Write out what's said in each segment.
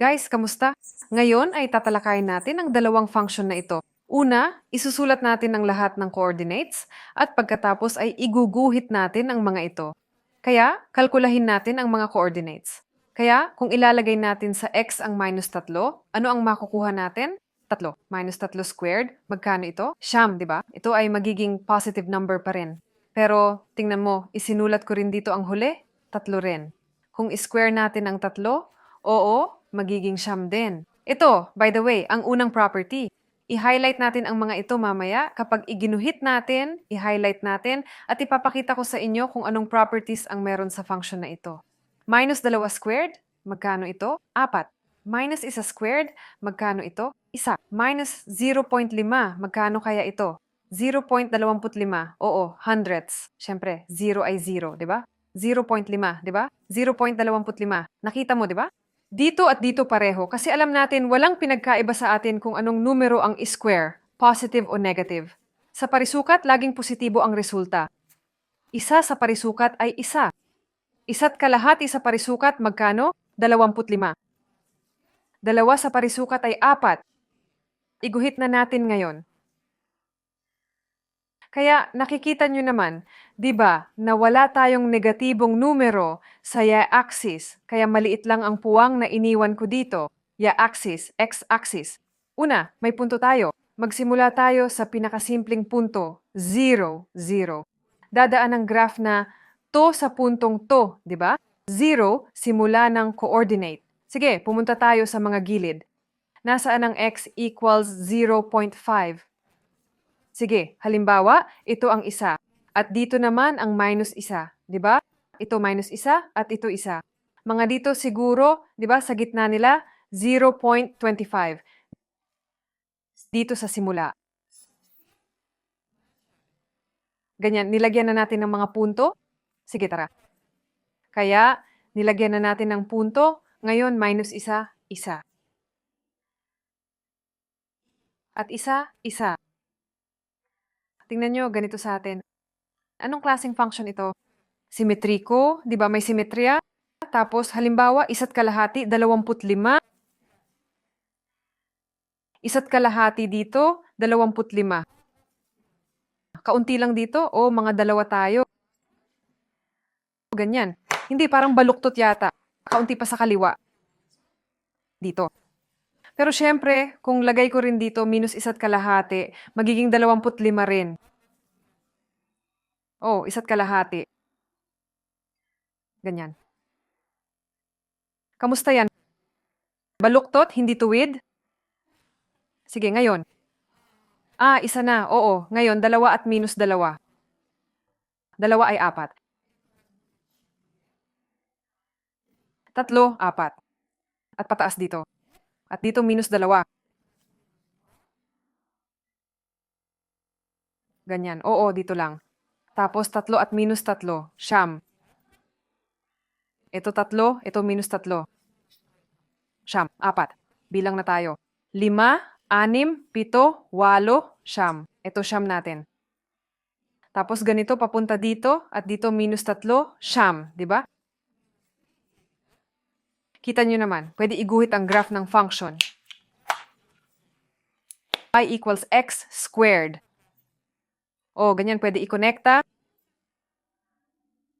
Guys, kamusta? Ngayon ay tatalakayin natin ang dalawang function na ito. Una, isusulat natin ang lahat ng coordinates at pagkatapos ay iguguhit natin ang mga ito. Kaya, kalkulahin natin ang mga coordinates. Kaya, kung ilalagay natin sa x ang -3, ano ang makukuha natin? 3. -3 squared, magkano ito? Siyam, di ba? Ito ay magiging positive number pa rin. Pero, tingnan mo, isinulat ko rin dito ang huli, 3 rin. Kung square natin ang 3, oo, magiging siyam din. Ito, by the way, ang unang property. I-highlight natin ang mga ito mamaya kapag iginuhit natin, i-highlight natin, at ipapakita ko sa inyo kung anong properties ang meron sa function na ito. -2 squared, magkano ito? 4. -1 squared, magkano ito? 1. -0.5, magkano kaya ito? 0.25. Oo, hundredths. Siyempre, 0 ay 0, di ba? 0.5, di ba? 0.25. Nakita mo, di ba? Dito at dito pareho kasi alam natin walang pinagkaiba sa atin kung anong numero ang square, positive o negative. Sa parisukat, laging positibo ang resulta. Isa sa parisukat ay isa. Isa't kalahati sa parisukat, magkano? 25. Dalawa sa parisukat ay 4. Iguhit na natin ngayon. Kaya nakikita nyo naman, di ba, na wala tayong negatibong numero sa y-axis, kaya maliit lang ang puwang na iniwan ko dito, y-axis, x-axis. Una, may punto tayo. Magsimula tayo sa pinakasimpleng punto, 0, 0. Dadaan ang graph na to sa puntong to, di ba? 0, simula ng coordinate. Sige, pumunta tayo sa mga gilid. Nasaan ang x equals 0.5? Sige, halimbawa, ito ang isa. At dito naman ang -1, di ba? Ito -1 at ito isa. Mga dito siguro, di ba, sa gitna nila, 0.25. Dito sa simula. Ganyan, nilagyan na natin ng mga punto. Sige, tara. Kaya, nilagyan na natin ng punto. Ngayon, -1, isa. At isa, isa. Tingnan nyo, ganito sa atin. Anong klaseng function ito? Simetriko, di ba may simetriya? Tapos, halimbawa, isa't kalahati, 25. Isa't kalahati dito, 25. Kaunti lang dito, o mga dalawa tayo. Ganyan. Hindi, parang baluktot yata. Kaunti pa sa kaliwa. Dito. Pero syempre, kung lagay ko rin dito, -1 kalahati, magiging 25 rin. Oh, isa't kalahati. Ganyan. Kamusta yan? Baluktot, hindi tuwid? Sige, ngayon. Isa na. Oo. Ngayon, 2 at -2. 2 ay 4. 3, 4. At pataas dito. At dito, -2. Ganyan. Oo, dito lang. Tapos, 3 at -3. Siyam. Ito 3, ito -3. Siyam. 4. Bilang na tayo. 5, 6, 7, 8, siyam. Ito siyam natin. Tapos ganito papunta dito at dito -3, siyam, di ba? Kita nyo naman, pwede iguhit ang graph ng function. Y equals x squared. O, ganyan pwede i-connecta.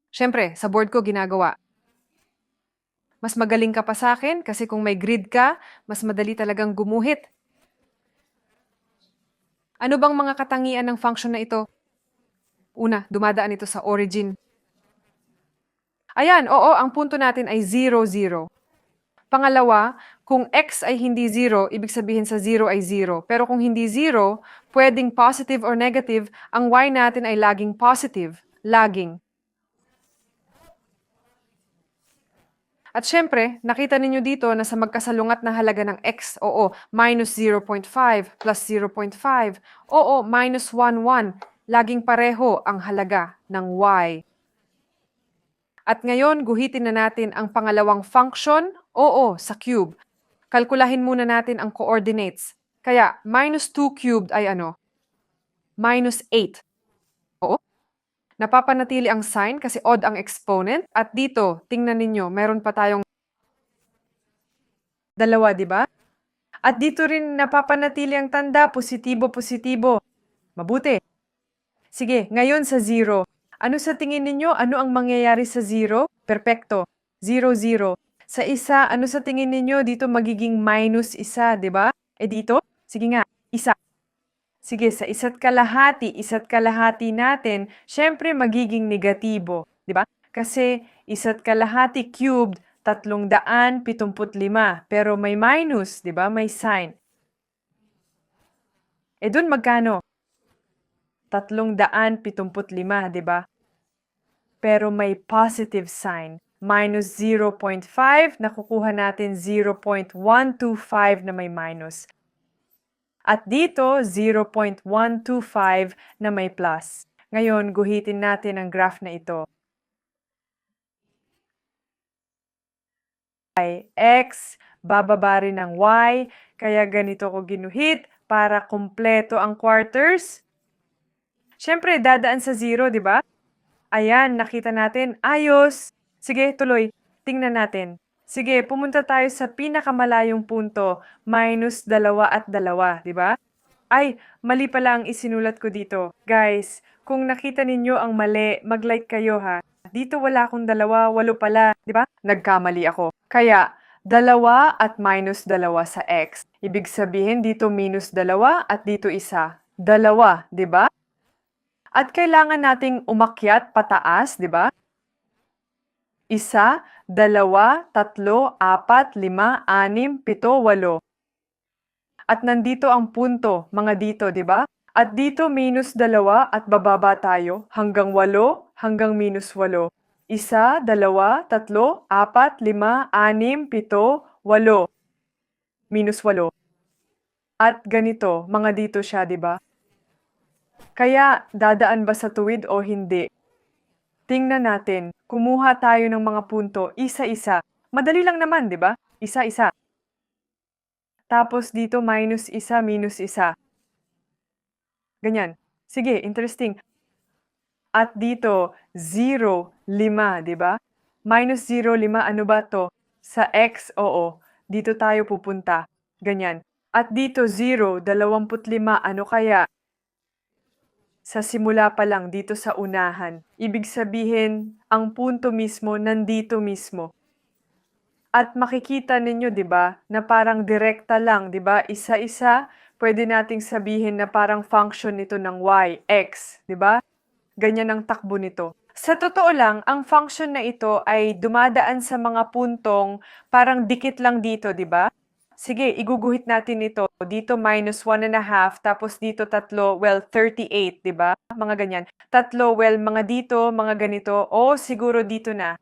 Siyempre, sa board ko ginagawa. Mas magaling ka pa sa akin kasi kung may grid ka, mas madali talagang gumuhit. Ano bang mga katangian ng function na ito? Una, dumadaan ito sa origin. Ayan, oo, ang punto natin ay 0, 0. Pangalawa, kung x ay hindi 0, ibig sabihin sa 0 ay 0. Pero kung hindi 0, pwedeng positive or negative, ang y natin ay laging positive. Laging. At syempre, nakita ninyo dito na sa magkasalungat na halaga ng x, oo, -0.5 plus 0.5, oo, -1, laging pareho ang halaga ng y. At ngayon, guhitin na natin ang pangalawang function, oo, sa cube. Kalkulahin muna natin ang coordinates. Kaya, -2 cubed ay ano? -8. Oo. Napapanatili ang sign kasi odd ang exponent. At dito, tingnan ninyo, meron pa tayong Dalawa, di ba? At dito rin napapanatili ang tanda, positibo, positibo. Mabuti. Sige, ngayon sa zero. Ano sa tingin ninyo? Ano ang mangyayari sa zero? Perpekto. Zero, zero. Sa isa, ano sa tingin ninyo? Dito magiging minus isa, di ba? Dito? Sige nga, isa. Sige, sa isa't kalahati natin, syempre magiging negatibo, di ba? Kasi isa't kalahati cubed, 375. Pero may minus, di ba? May sign. Dun magkano? 375, di ba? Pero may positive sign. Minus 0.5, nakukuha natin 0.125 na may minus. At dito, 0.125 na may plus. Ngayon, guhitin natin ang graph na ito. X, bababa rin ng Y, kaya ganito ko ginuhit para kumpleto ang quarters. Siyempre, dadaan sa 0, di ba? Ayan, nakita natin. Ayos! Sige, tuloy. Tingnan natin. Sige, pumunta tayo sa pinakamalayong punto. Minus 2 at 2, di ba? Ay, mali pala ang isinulat ko dito. Guys, kung nakita ninyo ang mali, mag-like kayo ha. Dito wala akong 2, 8 pala, di ba? Nagkamali ako. Kaya, 2 at minus 2 sa x. Ibig sabihin dito minus 2 at dito 1. 2, di ba? At kailangan nating umakyat pataas, di ba? 1, 2, 3, 4, 5, 6, 7, 8. At nandito ang punto, mga dito, di ba? At dito minus 2 at bababa tayo hanggang 8, hanggang minus 8. 1, 2, 3, 4, 5, 6, 7, 8. Minus 8. At ganito, mga dito siya, di ba? Kaya, dadaan ba sa tuwid o hindi? Tingnan natin. Kumuha tayo ng mga punto, isa-isa. Madali lang naman, di ba? Isa-isa. Tapos dito, minus 1, minus 1. Ganyan. Sige, interesting. At dito, 0, 5, di ba? Minus 0, 5, ano ba to? Sa x, oo. Dito tayo pupunta. Ganyan. At dito, 0, 25, ano kaya? Sa simula pa lang, dito sa unahan. Ibig sabihin, ang punto mismo, nandito mismo. At makikita ninyo, di ba, na parang direkta lang, di ba? Isa-isa, pwede nating sabihin na parang function nito ng y, x, di ba? Ganyan ang takbo nito. Sa totoo lang, ang function na ito ay dumadaan sa mga puntong parang dikit lang dito, di ba? Sige, iguguhit natin ito. Dito minus 1.5, tapos dito 3, well, 38, di ba? Mga ganyan. 3, well, mga dito, mga ganito. O, siguro dito na.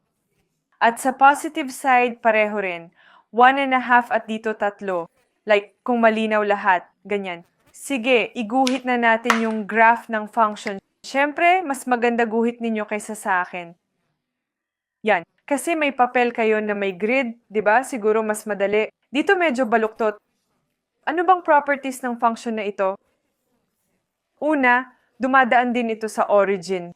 At sa positive side, pareho rin. 1.5 at dito 3. Like, kung malinaw lahat. Ganyan. Sige, iguhit na natin yung graph ng function. Siyempre, mas maganda guhit ninyo kaysa sa akin. Yan. Kasi may papel kayo na may grid, di ba? Siguro mas madali. Dito medyo baluktot. Ano bang properties ng function na ito? Una, dumadaan din ito sa origin.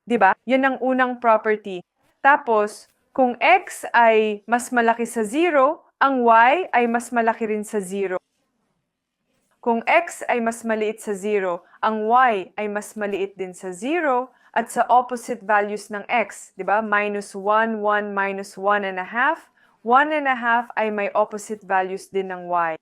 Di ba? Yan ang unang property. Tapos, kung x ay mas malaki sa 0, ang y ay mas malaki rin sa 0. Kung x ay mas maliit sa 0, ang y ay mas maliit din sa 0 at sa opposite values ng x, di ba? Minus 1, 1, minus 1.5. 1.5 ay may opposite values din ng y.